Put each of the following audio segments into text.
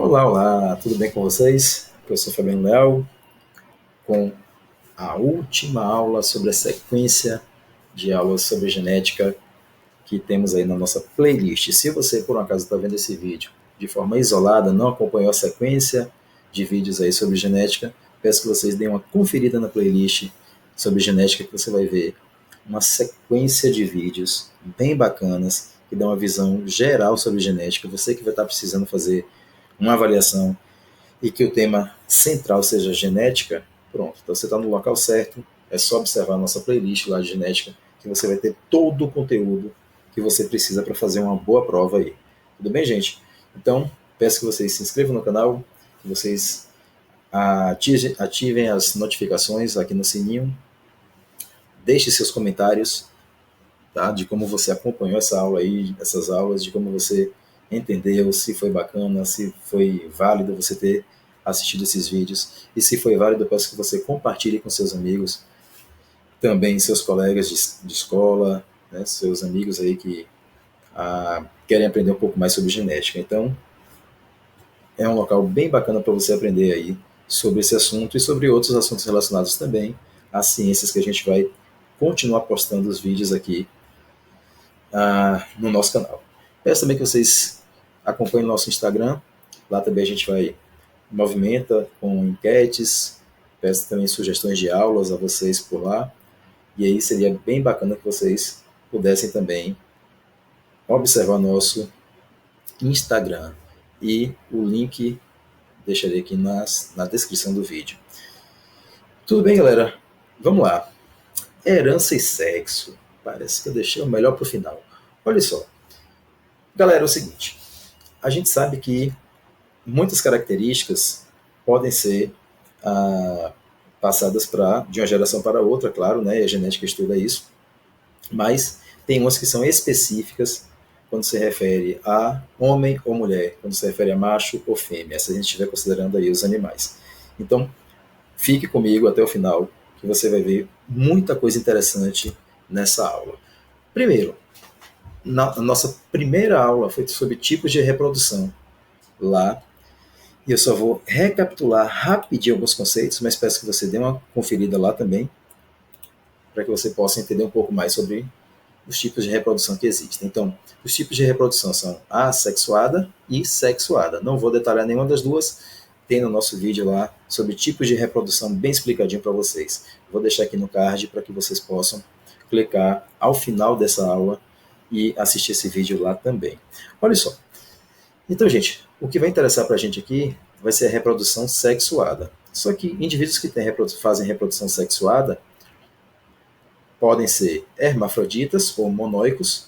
Olá, olá, tudo bem com vocês? Eu sou Fabiano Leal, com a última aula sobre a sequência de aulas sobre genética que temos aí na nossa playlist. Se você, por um acaso, está vendo esse vídeo de forma isolada, não acompanhou a sequência de vídeos aí sobre genética, peço que vocês deem uma conferida na playlist sobre genética, que você vai ver uma sequência de vídeos bem bacanas que dão uma visão geral sobre genética. Você que vai estar precisando fazer uma avaliação e que o tema central seja genética, pronto, então você está no local certo, é só observar a nossa playlist lá de genética, que você vai ter todo o conteúdo que você precisa para fazer uma boa prova aí. Tudo bem, gente? Então, peço que vocês se inscrevam no canal, que vocês ativem as notificações aqui no sininho, deixe seus comentários, tá, de como você acompanhou essa aula aí, essas aulas, de como você entendeu, se foi bacana, se foi válido você ter assistido esses vídeos. E se foi válido, eu peço que você compartilhe com seus amigos, também seus colegas de escola, né, seus amigos aí que querem aprender um pouco mais sobre genética. Então, é um local bem bacana para você aprender aí sobre esse assunto e sobre outros assuntos relacionados também às ciências, que a gente vai continuar postando os vídeos aqui no nosso canal. Peço também que vocês acompanhem o nosso Instagram. Lá também a gente vai movimenta com enquetes, peço também sugestões de aulas a vocês por lá. E aí seria bem bacana que vocês pudessem também observar nosso Instagram. E o link deixarei aqui na descrição do vídeo. Tudo bem, galera? Vamos lá. Herança e sexo. Parece que eu deixei o melhor para o final. Olha só. Galera, é o seguinte. A gente sabe que muitas características podem ser passadas de uma geração para outra, claro, né? E a genética estuda isso. Mas tem umas que são específicas quando se refere a homem ou mulher, quando se refere a macho ou fêmea, se a gente estiver considerando aí os animais. Então, fique comigo até o final, que você vai ver muita coisa interessante nessa aula. Primeiro, a nossa primeira aula foi sobre tipos de reprodução lá, e eu só vou recapitular rapidinho alguns conceitos, mas peço que você dê uma conferida lá também, para que você possa entender um pouco mais sobre os tipos de reprodução que existem. Então, os tipos de reprodução são assexuada e sexuada. Não vou detalhar nenhuma das duas, tem no nosso vídeo lá sobre tipos de reprodução bem explicadinho para vocês. Vou deixar aqui no card para que vocês possam clicar ao final dessa aula e assistir esse vídeo lá também. Olha só. Então, gente, o que vai interessar para a gente aqui vai ser a reprodução sexuada. Só que indivíduos que fazem reprodução sexuada podem ser hermafroditas ou monóicos,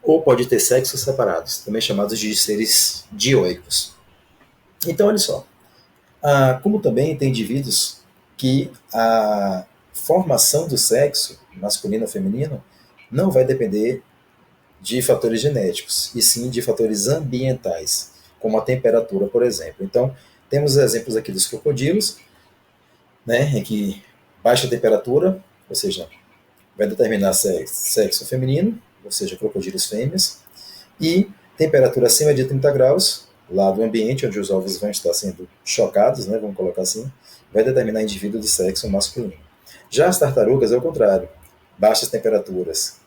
ou pode ter sexos separados, também chamados de seres dioicos. Então, olha só, como também tem indivíduos que a formação do sexo, masculino ou feminino, não vai depender de fatores genéticos, e sim de fatores ambientais, como a temperatura, por exemplo. Então, temos exemplos aqui dos crocodilos, né, em que baixa temperatura, ou seja, vai determinar sexo feminino, ou seja, crocodilos fêmeas, e temperatura acima de 30 graus, lá do ambiente onde os ovos vão estar sendo chocados, né, vamos colocar assim, vai determinar indivíduo do sexo masculino. Já as tartarugas é o contrário. Baixas temperaturas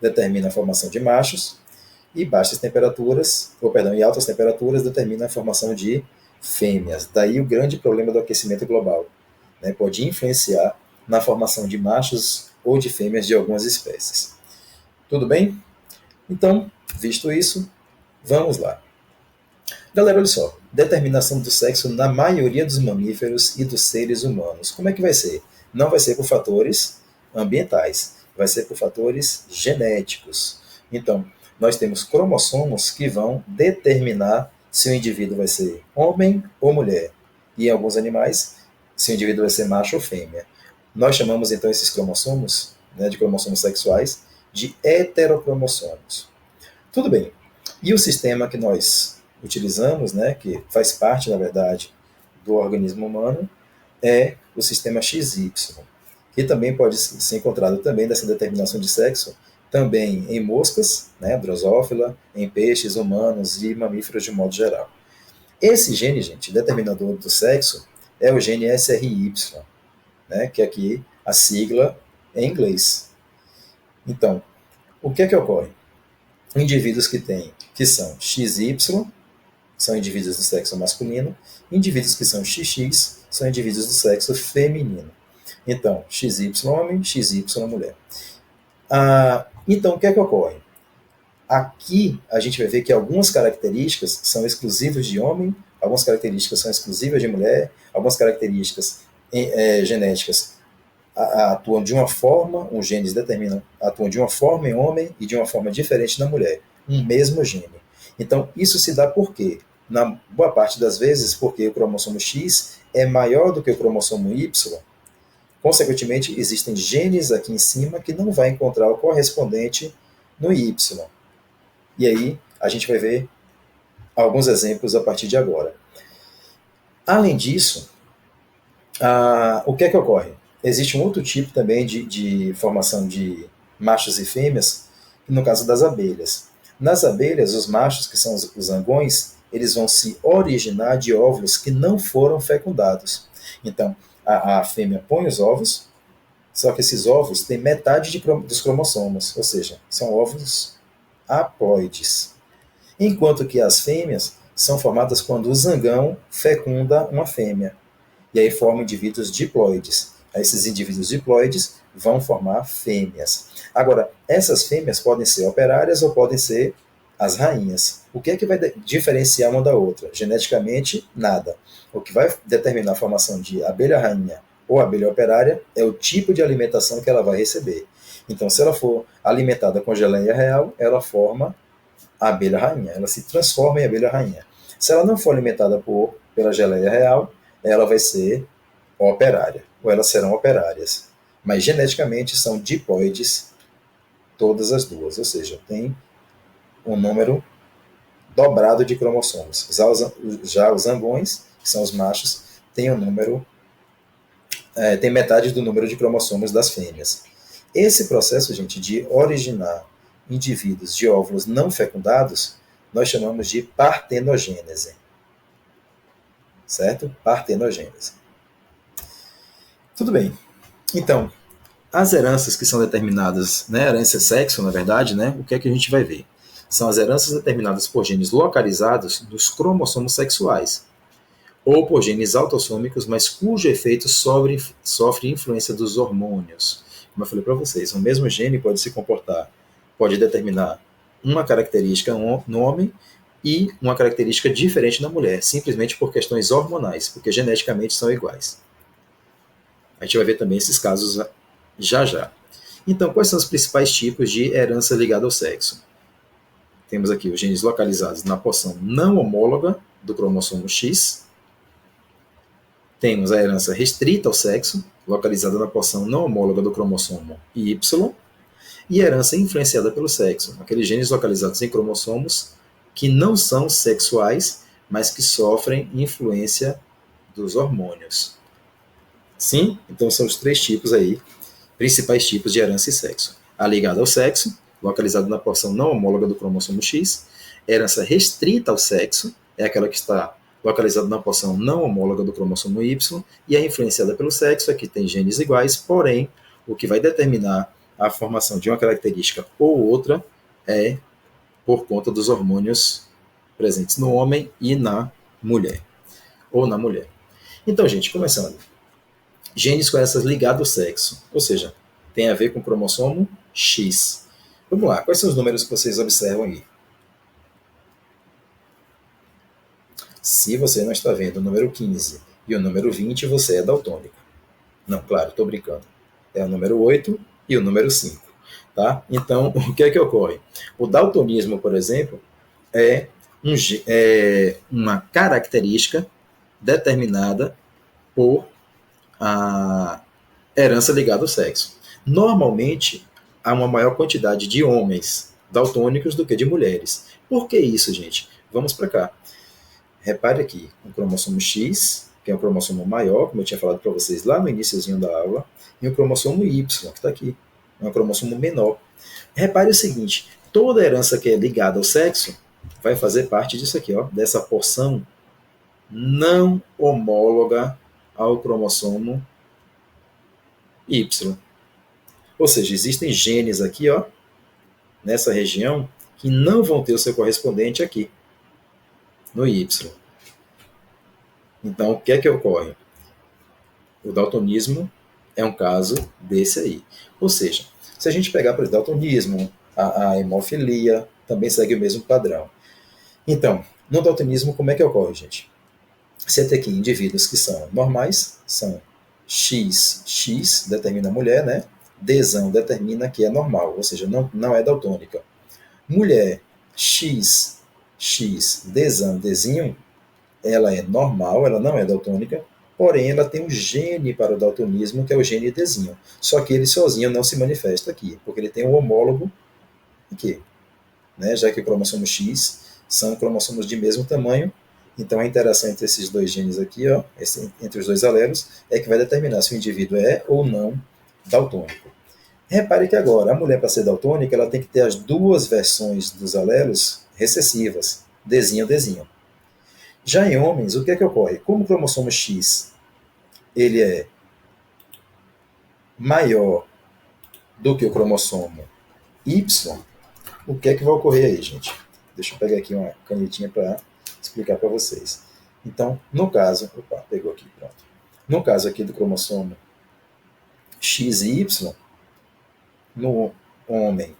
determina a formação de machos, e e altas temperaturas determinam a formação de fêmeas. Daí o grande problema do aquecimento global, né, pode influenciar na formação de machos ou de fêmeas de algumas espécies. Tudo bem? Então, visto isso, vamos lá. Galera, olha só. Determinação do sexo na maioria dos mamíferos e dos seres humanos. Como é que vai ser? Não vai ser por fatores ambientais, vai ser por fatores genéticos. Então, nós temos cromossomos que vão determinar se o indivíduo vai ser homem ou mulher. E em alguns animais, se o indivíduo vai ser macho ou fêmea. Nós chamamos então esses cromossomos, né, de cromossomos sexuais, de heterocromossomos. Tudo bem. E o sistema que nós utilizamos, né, que faz parte, na verdade, do organismo humano, é o sistema XY, que também pode ser encontrado também nessa determinação de sexo, também em moscas, né, drosófila, em peixes, humanos e mamíferos de modo geral. Esse gene, gente, determinador do sexo, é o gene SRY, né, que aqui a sigla é em inglês. Então, o que é que ocorre? Indivíduos que são XY, são indivíduos do sexo masculino, indivíduos que são XX, são indivíduos do sexo feminino. Então, XY homem, XY mulher. Então, o que é que ocorre? Aqui a gente vai ver que algumas características são exclusivas de homem, algumas características são exclusivas de mulher, algumas características genéticas atuam de uma forma, os genes determinam, atuam de uma forma em homem e de uma forma diferente na mulher, um mesmo gene. Então, isso se dá por quê? Na boa parte das vezes, porque o cromossomo X é maior do que o cromossomo Y, consequentemente, existem genes aqui em cima que não vai encontrar o correspondente no Y. E aí, a gente vai ver alguns exemplos a partir de agora. Além disso, o que é que ocorre? Existe um outro tipo também de formação de machos e fêmeas, no caso das abelhas. Nas abelhas, os machos, que são os zangões, eles vão se originar de óvulos que não foram fecundados. Então, a fêmea põe os ovos, só que esses ovos têm metade dos cromossomos, ou seja, são óvulos haploides. Enquanto que as fêmeas são formadas quando o zangão fecunda uma fêmea. E aí formam indivíduos diploides. Aí esses indivíduos diploides vão formar fêmeas. Agora, essas fêmeas podem ser operárias ou podem ser as rainhas. O que é que vai diferenciar uma da outra? Geneticamente, nada. O que vai determinar a formação de abelha rainha ou abelha operária é o tipo de alimentação que ela vai receber. Então, se ela for alimentada com geleia real, ela forma a abelha rainha, ela se transforma em abelha rainha. Se ela não for alimentada pela geleia real, ela vai ser operária, ou elas serão operárias. Mas geneticamente são diploides todas as duas, ou seja, tem um número dobrado de cromossomos. Já os zangões, que são os machos, têm um número, tem metade do número de cromossomos das fêmeas. Esse processo, gente, de originar indivíduos de óvulos não fecundados, nós chamamos de partenogênese. Certo? Partenogênese. Tudo bem. Então, as heranças que são determinadas, né, herança é sexo, na verdade, né, o que é que a gente vai ver? São as heranças determinadas por genes localizados nos cromossomos sexuais, ou por genes autossômicos, mas cujo efeito sofre influência dos hormônios. Como eu falei para vocês, o mesmo gene pode se comportar, pode determinar uma característica no homem e uma característica diferente na mulher, simplesmente por questões hormonais, porque geneticamente são iguais. A gente vai ver também esses casos já já. Então, quais são os principais tipos de herança ligada ao sexo? Temos aqui os genes localizados na porção não homóloga do cromossomo X. Temos a herança restrita ao sexo, localizada na porção não homóloga do cromossomo Y. E a herança influenciada pelo sexo, aqueles genes localizados em cromossomos que não são sexuais, mas que sofrem influência dos hormônios. Sim? Então são os três tipos aí, principais tipos de herança e sexo. A ligada ao sexo, localizada na porção não homóloga do cromossomo X. Herança restrita ao sexo, é aquela que está localizada na porção não homóloga do cromossomo Y. E a influenciada pelo sexo, aqui tem genes iguais, porém, o que vai determinar a formação de uma característica ou outra é por conta dos hormônios presentes no homem e na mulher. Ou na mulher. Então, gente, começando. Genes com essas ligados ao sexo, ou seja, tem a ver com o cromossomo X. Vamos lá, quais são os números que vocês observam aí? Se você não está vendo o número 15 e o número 20, você é daltônico. Não, claro, estou brincando. É o número 8 e o número 5. Tá? Então, o que é que ocorre? O daltonismo, por exemplo, é uma característica determinada por a herança ligada ao sexo. Normalmente, há uma maior quantidade de homens daltônicos do que de mulheres. Por que isso, gente? Vamos para cá. Repare aqui, o cromossomo X, que é um cromossomo maior, como eu tinha falado para vocês lá no iníciozinho da aula, e o cromossomo Y, que está aqui, é um cromossomo menor. Repare o seguinte, toda herança que é ligada ao sexo vai fazer parte disso aqui, ó, dessa porção não homóloga ao cromossomo Y. Ou seja, existem genes aqui, ó, nessa região, que não vão ter o seu correspondente aqui, no Y. Então, o que é que ocorre? O daltonismo é um caso desse aí. Ou seja, se a gente pegar, por exemplo, daltonismo, a hemofilia, também segue o mesmo padrão. Então, no daltonismo, como é que ocorre, gente? Você tem aqui indivíduos que são normais, são XX determina a mulher, né? Dzão determina que é normal, ou seja, não é daltônica. Mulher XX, Dzão, Dzinho, ela é normal, ela não é daltônica, porém ela tem um gene para o daltonismo, que é o gene Dzinho. Só que ele sozinho não se manifesta aqui, porque ele tem um homólogo aqui, né? Já que o cromossomo X são cromossomos de mesmo tamanho, então a interação entre esses dois genes aqui, ó, entre os dois alelos, é que vai determinar se o indivíduo é ou não daltônico. Repare que agora, a mulher, para ser daltônica, ela tem que ter as duas versões dos alelos recessivas, Dzinho, Dzinho. Já em homens, o que é que ocorre? Como o cromossomo X ele é maior do que o cromossomo Y, o que é que vai ocorrer aí, gente? Deixa eu pegar aqui uma canetinha para explicar para vocês. Então, no caso, opa, pegou aqui, pronto. No caso aqui do cromossomo X e Y, no homem,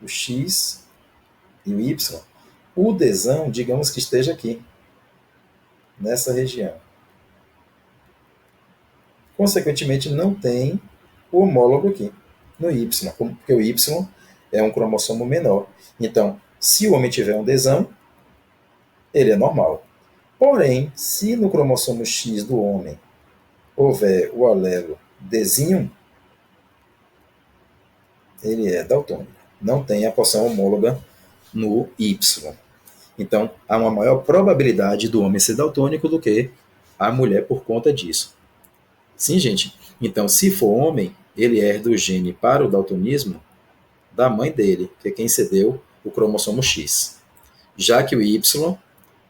o X e o Y, o Dzão, digamos que esteja aqui, nessa região. Consequentemente, não tem o homólogo aqui, no Y, porque o Y é um cromossomo menor. Então, se o homem tiver um Dzão, ele é normal. Porém, se no cromossomo X do homem houver o alelo Dzinho, ele é daltônico. Não tem a porção homóloga no Y. Então, há uma maior probabilidade do homem ser daltônico do que a mulher por conta disso. Sim, gente. Então, se for homem, ele herda o gene para o daltonismo da mãe dele, que é quem cedeu o cromossomo X. Já que o Y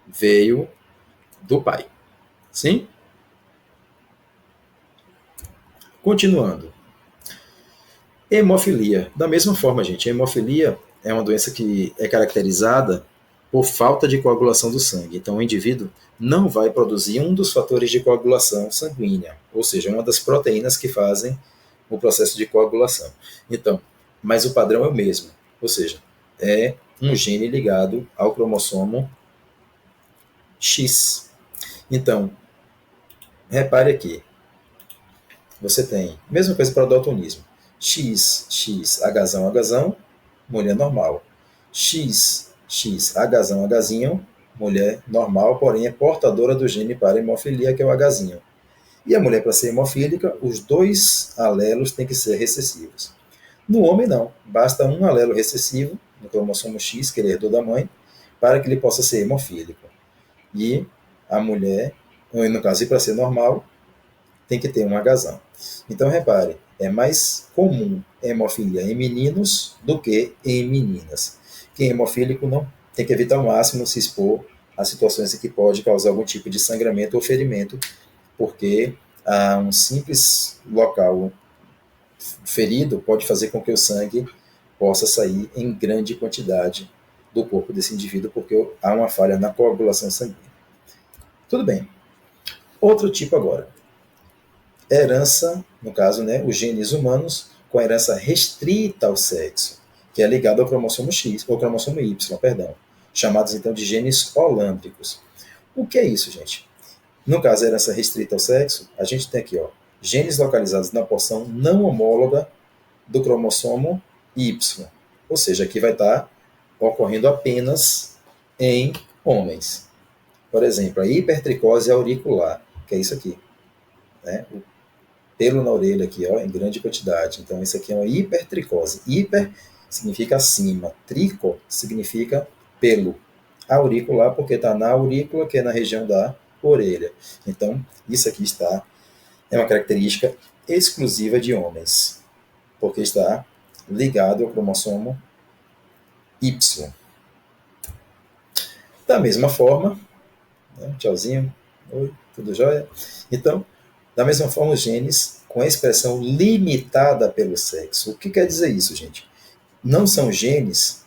veio do pai. Sim? Continuando. Hemofilia. Da mesma forma, gente, a hemofilia é uma doença que é caracterizada por falta de coagulação do sangue. Então, o indivíduo não vai produzir um dos fatores de coagulação sanguínea, ou seja, uma das proteínas que fazem o processo de coagulação. Então, mas o padrão é o mesmo, ou seja, é um gene ligado ao cromossomo X. Então, repare aqui, você tem mesma coisa para o daltonismo. X, Hzão, Hzão, mulher normal. X, Hzão, Hzinho, mulher normal, porém é portadora do gene para hemofilia, que é o Hzinho. E a mulher, para ser hemofílica, os dois alelos têm que ser recessivos. No homem, não. Basta um alelo recessivo, no cromossomo X, que ele herdou da mãe, para que ele possa ser hemofílico. E a mulher, no caso, e para ser normal, tem que ter um Hzão. Então, repare, é mais comum hemofilia em meninos do que em meninas. Quem é hemofílico não tem que evitar ao máximo se expor a situações em que pode causar algum tipo de sangramento ou ferimento, porque um simples local ferido pode fazer com que o sangue possa sair em grande quantidade do corpo desse indivíduo, porque há uma falha na coagulação sanguínea. Tudo bem. Outro tipo agora. Herança, no caso, né, os genes humanos com herança restrita ao sexo, que é ligado ao cromossomo X, ou cromossomo Y, perdão, chamados então de genes holândricos. O que é isso, gente? No caso, a herança restrita ao sexo, a gente tem aqui, ó, genes localizados na porção não homóloga do cromossomo Y. Ou seja, aqui vai estar ocorrendo apenas em homens. Por exemplo, a hipertricose auricular, que é isso aqui. Né? O pelo na orelha aqui, ó, em grande quantidade. Então, isso aqui é uma hipertricose. Hiper significa acima. Trico significa pelo. Auricular, porque está na aurícula, que é na região da orelha. Então, isso aqui é uma característica exclusiva de homens, porque está ligado ao cromossomo Y. Da mesma forma, né, tchauzinho, Oi, tudo jóia? Então, da mesma forma, os genes com a expressão limitada pelo sexo. O que quer dizer isso, gente? Não são genes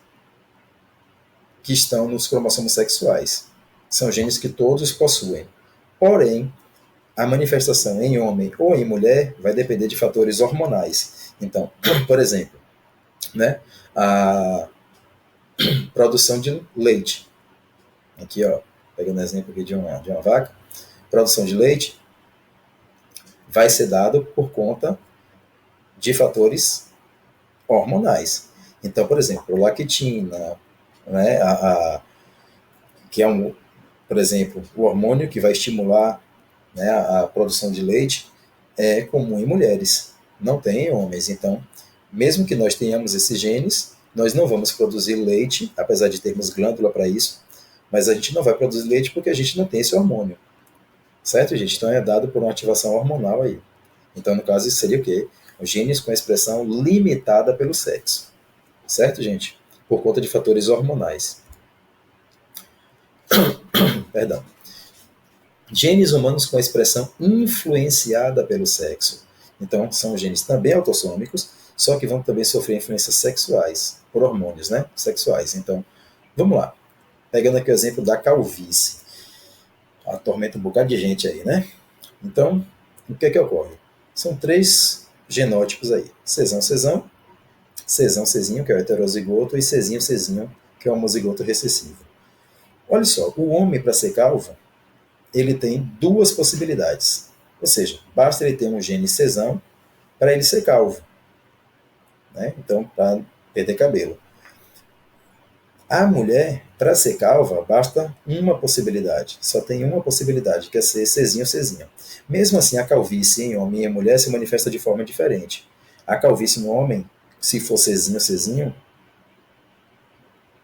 que estão nos cromossomos sexuais. São genes que todos possuem. Porém, a manifestação em homem ou em mulher vai depender de fatores hormonais. Então, por exemplo, né, a produção de leite. Aqui, ó, pegando exemplo aqui de uma vaca, produção de leite vai ser dado por conta de fatores hormonais. Então, por exemplo, lactina, né, que é por exemplo, o hormônio que vai estimular, né, a produção de leite, é comum em mulheres, não tem em homens. Então, mesmo que nós tenhamos esses genes, nós não vamos produzir leite, apesar de termos glândula para isso, mas a gente não vai produzir leite porque a gente não tem esse hormônio, certo, gente? Então é dado por uma ativação hormonal aí. Então, no caso, isso seria o quê? Os genes com expressão limitada pelo sexo, certo, gente? Por conta de fatores hormonais. Perdão. Genes humanos com expressão influenciada pelo sexo. Então, são genes também autossômicos, só que vão também sofrer influências sexuais, por hormônios, né? Sexuais. Então, vamos lá. Pegando aqui o exemplo da calvície. Atormenta um bocado de gente aí, né? Então, o que é que ocorre? São três genótipos aí. Cesão, cesão, cesão, cesinho, que é o heterozigoto, e cesinho, cesinho, que é o homozigoto recessivo. Olha só, o homem, para ser calvo, ele tem duas possibilidades. Ou seja, basta ele ter um gene cesão para ele ser calvo, né? Então, para perder cabelo. A mulher, para ser calva, basta uma possibilidade. Só tem uma possibilidade, que é ser cesinho, cesinho. Mesmo assim, a calvície em homem e em mulher se manifesta de forma diferente. A calvície no homem, se for cesinho, cesinho,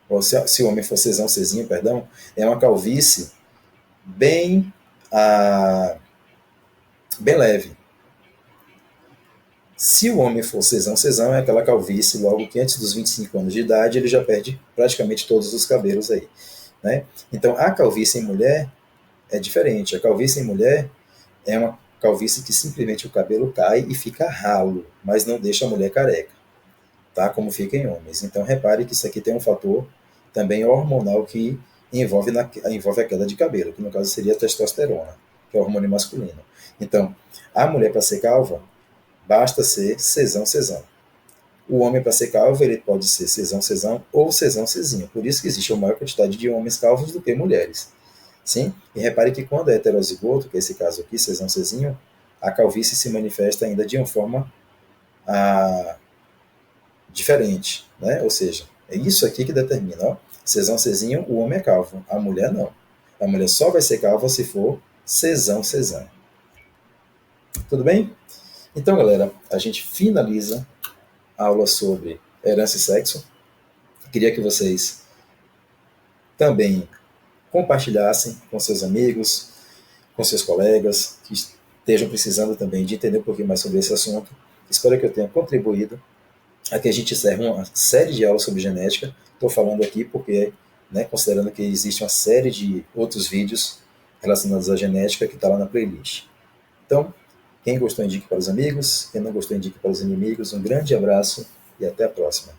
ou se o homem for cesão, cesinho, perdão, é uma calvície bem, ah, bem leve. Se o homem for cesão, cesão é aquela calvície logo que antes dos 25 anos de idade ele já perde praticamente todos os cabelos aí, né? Então a calvície em mulher é diferente. A calvície em mulher é uma calvície que simplesmente o cabelo cai e fica ralo, mas não deixa a mulher careca, tá? Como fica em homens. Então repare que isso aqui tem um fator também hormonal que envolve a queda de cabelo, que no caso seria a testosterona, que é o hormônio masculino. Então, a mulher para ser calva, basta ser cesão, cesão. O homem para ser calvo, ele pode ser cesão, cesão ou cesão, cesinho. Por isso que existe uma maior quantidade de homens calvos do que mulheres. Sim? E repare que quando é heterozigoto, que é esse caso aqui, cesão, cesinho, a calvície se manifesta ainda de uma forma ah, diferente, né? Ou seja, é isso aqui que determina, ó. Cesão, cesinho, o homem é calvo, a mulher não. A mulher só vai ser calva se for cesão, cesão. Tudo bem? Então, galera, a gente finaliza a aula sobre herança e sexo. Queria que vocês também compartilhassem com seus amigos, com seus colegas, que estejam precisando também de entender um pouquinho mais sobre esse assunto. Espero que eu tenha contribuído. Aqui a gente encerra uma série de aulas sobre genética. Estou falando aqui porque, né, considerando que existe uma série de outros vídeos relacionados à genética que está lá na playlist. Então, quem gostou, indique para os amigos. Quem não gostou, indique para os inimigos. Um grande abraço e até a próxima.